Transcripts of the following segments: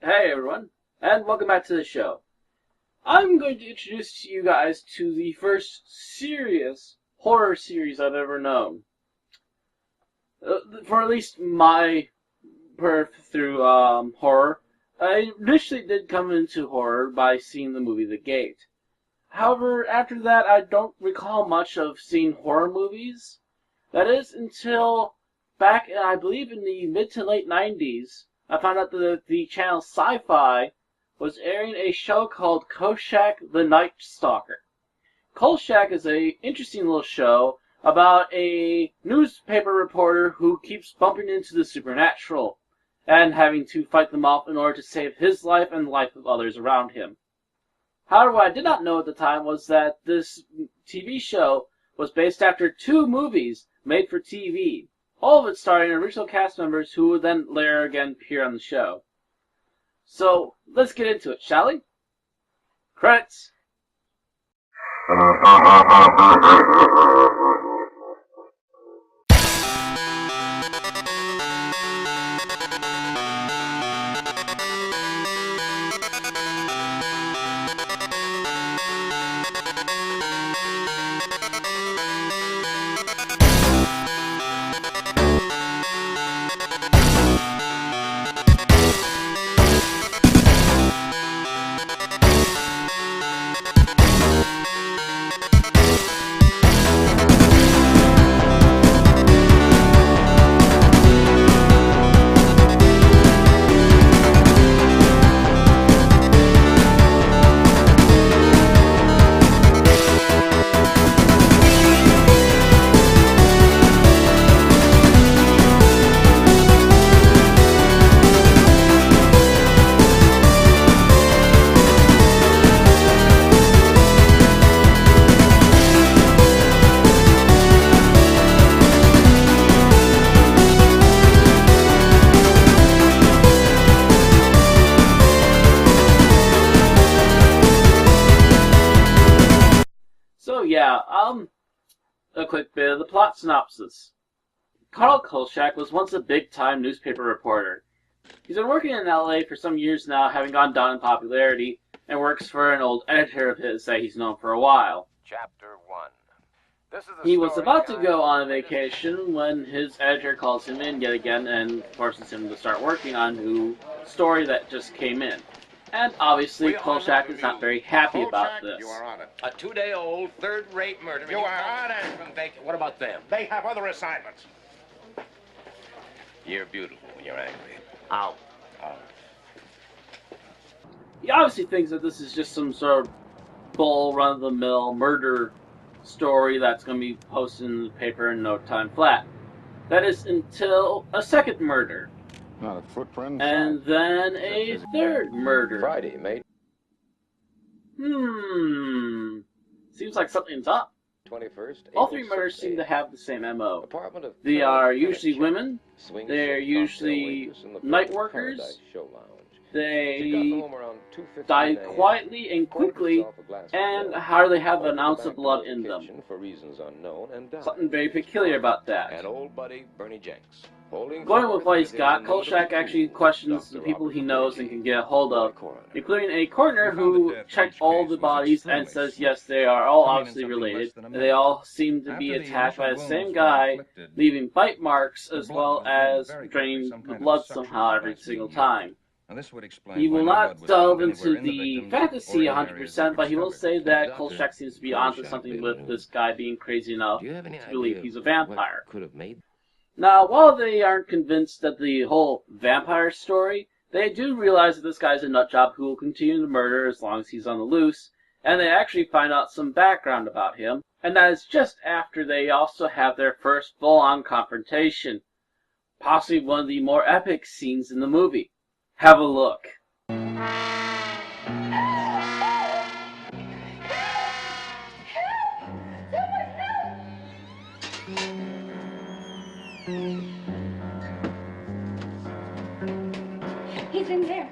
Hey everyone, and welcome back to the show. I'm going to introduce you guys to the first serious horror series I've ever known. For at least my birth through horror, I initially did come into horror by seeing the movie The Gate. However, after that I don't recall much of seeing horror movies. That is until back, I believe, in the mid to late 90s, I found out that the channel Sci-Fi was airing a show called Kolchak the Night Stalker. Kolchak is a interesting little show about a newspaper reporter who keeps bumping into the supernatural and having to fight them off in order to save his life and the life of others around him. However, what I did not know at the time was that this TV show was based after two movies made for TV, all of it starring original cast members who would then later again appear on the show. So, let's get into it, shall we? Credits! A quick bit of the plot synopsis. Carl Kolchak was once a big-time newspaper reporter. He's been working in LA for some years now, having gone down in popularity, and works for an old editor of his that he's known for a while. Chapter 1. He was about to go on a vacation when his editor calls him in yet again and forces him to start working on a new story that just came in. And obviously, Kolchak is not very happy about this. You are on it. A 2-day-old, third-rate murder. You are on it. What about them? They have other assignments. You're beautiful when you're angry. Out. He obviously thinks that this is just some sort of bull, run-of-the-mill murder story that's going to be posted in the paper in no time flat. That is until a second murder. Not a footprint. And then a third murder. Friday, mate. Seems like something's up. 21st. All three murders seem to have the same MO. Apartment of They are usually women. They're usually night workers. They die quietly and quickly and hardly have an ounce of blood in them. Something very peculiar about that. And old buddy Bernie Jenks. Going with what he's got, Kolchak actually questions the people he knows and can get a hold of, including a coroner who checked all the bodies and says yes, they are all obviously related. They all seem to be attacked by the same guy, leaving bite marks as well as draining the blood somehow every single time. He will not delve into the fantasy 100%, but he will say that Kolchak seems to be onto something with this guy being crazy enough to believe he's a vampire. Now, while they aren't convinced that the whole vampire story, they do realize that this guy's a nutjob who will continue to murder as long as he's on the loose, and they actually find out some background about him, and that is just after they also have their first full-on confrontation. Possibly one of the more epic scenes in the movie. Have a look. He's in there.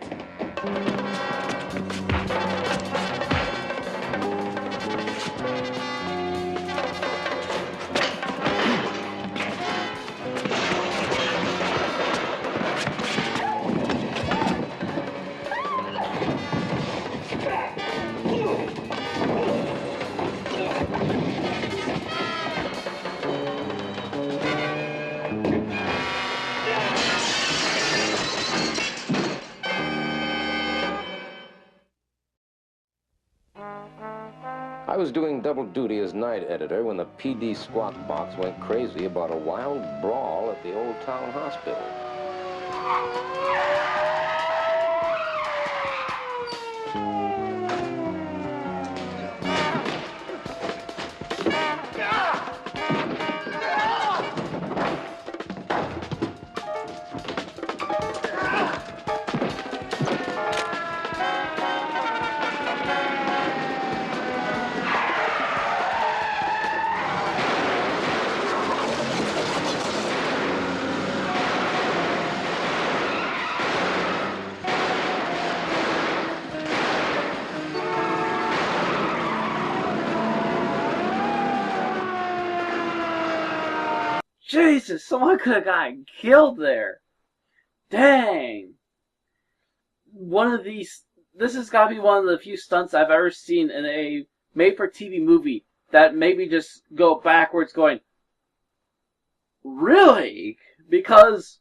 was doing double duty as night editor when the PD squawk box went crazy about a wild brawl at the old town hospital. Jesus, someone could have gotten killed there. Dang. This has got to be one of the few stunts I've ever seen in a made-for-TV movie that made me just go backwards going, really? Because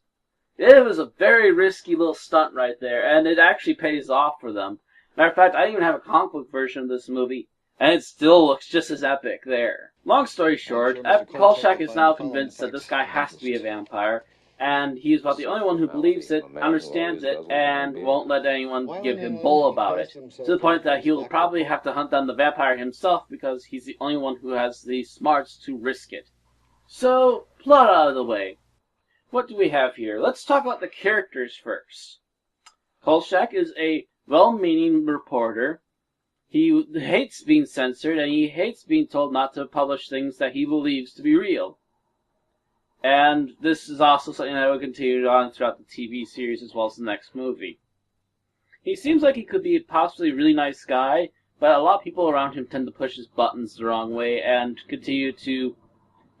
it was a very risky little stunt right there, and it actually pays off for them. Matter of fact, I even have a comic book version of this movie, and it still looks just as epic there. Long story short, Kolchak is now convinced that this guy has to be a vampire, and he's about the only one who believes it, understands it, and won't let anyone give him bull about it. To the point that he'll probably have to hunt down the vampire himself because he's the only one who has the smarts to risk it. So, plot out of the way. What do we have here? Let's talk about the characters first. Kolchak is a well-meaning reporter. He hates being censored, and he hates being told not to publish things that he believes to be real. And this is also something that will continue on throughout the TV series as well as the next movie. He seems like he could be possibly a really nice guy, but a lot of people around him tend to push his buttons the wrong way and continue to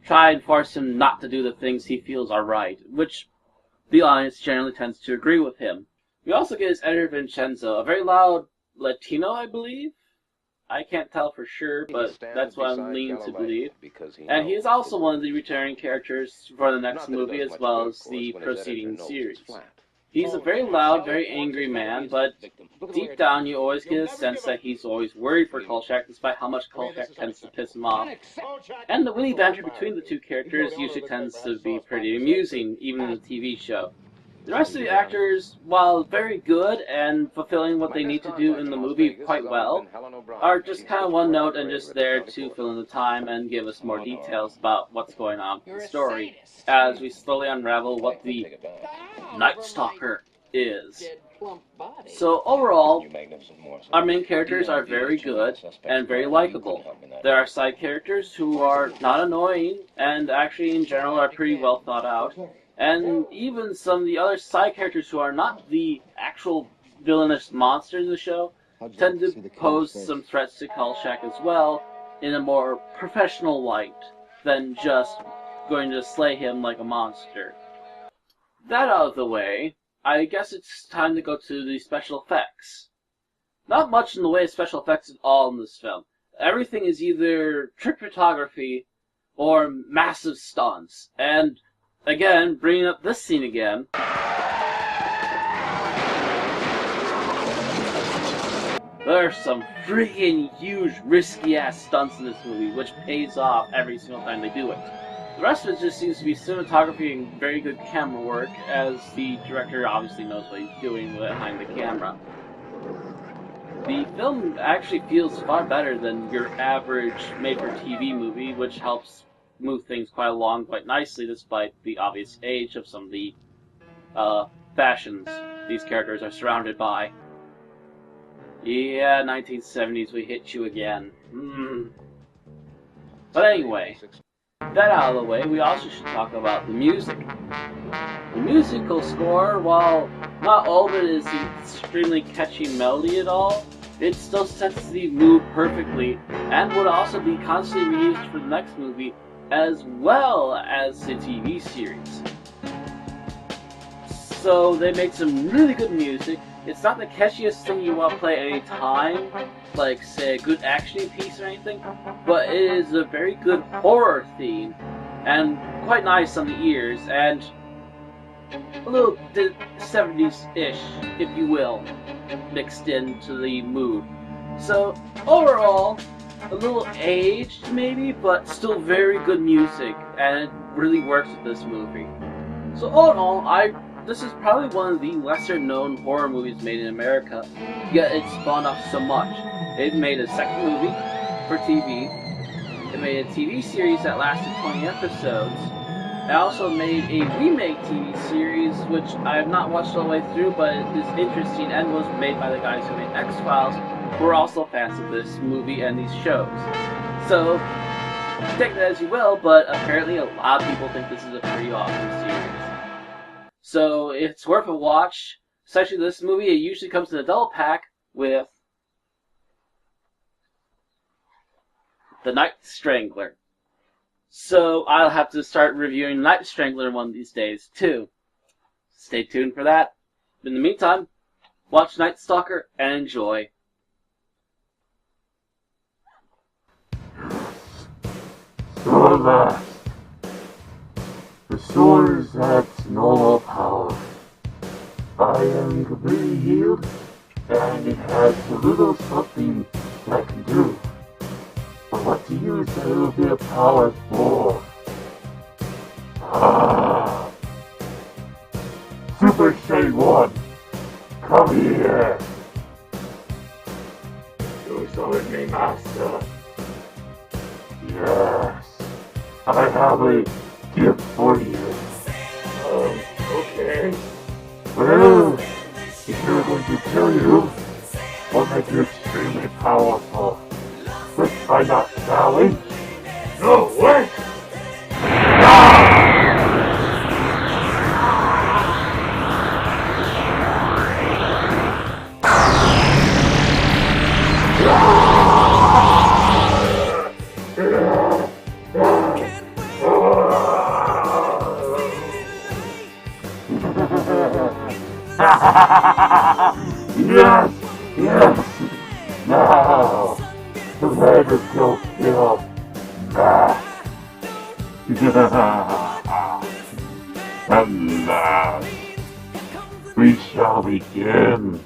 try and force him not to do the things he feels are right, which the audience generally tends to agree with him. We also get his editor Vincenzo, a very loud Latino, I believe? I can't tell for sure, but that's what I'm leaning to believe. And he is also one of the returning characters for the next movie as well as the preceding series. He's a very loud, very angry man, but deep down you always get a sense that he's always worried for Kolchak, despite how much Kolchak tends to piss him off. And the witty banter between the two characters usually tends to be pretty amusing, even in the TV show. The rest of the actors, while very good and fulfilling what they need to do in the movie quite well, are just kind of one note and just there to fill in the time and give us more details about what's going on in the story, as we slowly unravel what the Night Stalker is. So overall, our main characters are very good and very likable. There are side characters who are not annoying and actually in general are pretty well thought out. And even some of the other side characters who are not the actual villainous monsters of the show tend to pose some threats to Kolchak as well in a more professional light than just going to slay him like a monster. That out of the way, I guess it's time to go to the special effects. Not much in the way of special effects at all in this film. Everything is either trick photography or massive stunts, and again, bringing up this scene again. There are some freaking huge, risky-ass stunts in this movie, which pays off every single time they do it. The rest of it just seems to be cinematography and very good camera work, as the director obviously knows what he's doing behind the camera. The film actually feels far better than your average made-for-TV movie, which helps move things quite along quite nicely despite the obvious age of some of the fashions these characters are surrounded by. Yeah, 1970s, we hit you again. But anyway, that out of the way, we also should talk about the music. The musical score, while not all of it is an extremely catchy melody at all, it still sets the mood perfectly and would also be constantly reused for the next movie as well as the TV series. So they make some really good music. It's not the catchiest thing you want to play at any time, like say a good action piece or anything, but it is a very good horror theme and quite nice on the ears and a little 70s-ish, if you will, mixed into the mood. So overall, a little aged maybe, but still very good music, and it really works with this movie. So all in all, this is probably one of the lesser known horror movies made in America, yet it spawned off so much. It made a second movie for TV, it made a TV series that lasted 20 episodes, it also made a remake TV series, which I have not watched all the way through, but it is interesting and was made by the guys who made X-Files, who are also fans of this movie and these shows. So, take that as you will, but apparently a lot of people think this is a pretty awesome series. So, it's worth a watch, especially this movie. It usually comes in a double pack with The Night Strangler. So I'll have to start reviewing Night Strangler one of these days, too. Stay tuned for that. In the meantime, watch Night Stalker and enjoy. So at last, the sword is at its normal power. I am completely healed, and it has a little something I can do. But what to use that little bit of power for? Super Shade 1, come here! You sword me, master. Yes, I have a gift for you. Okay. Well, if you're going to kill you, I'll make you extremely powerful. Let's find out, shall we? No, wait! Yes! Yes! Now! The leg is still still. At last, we shall begin.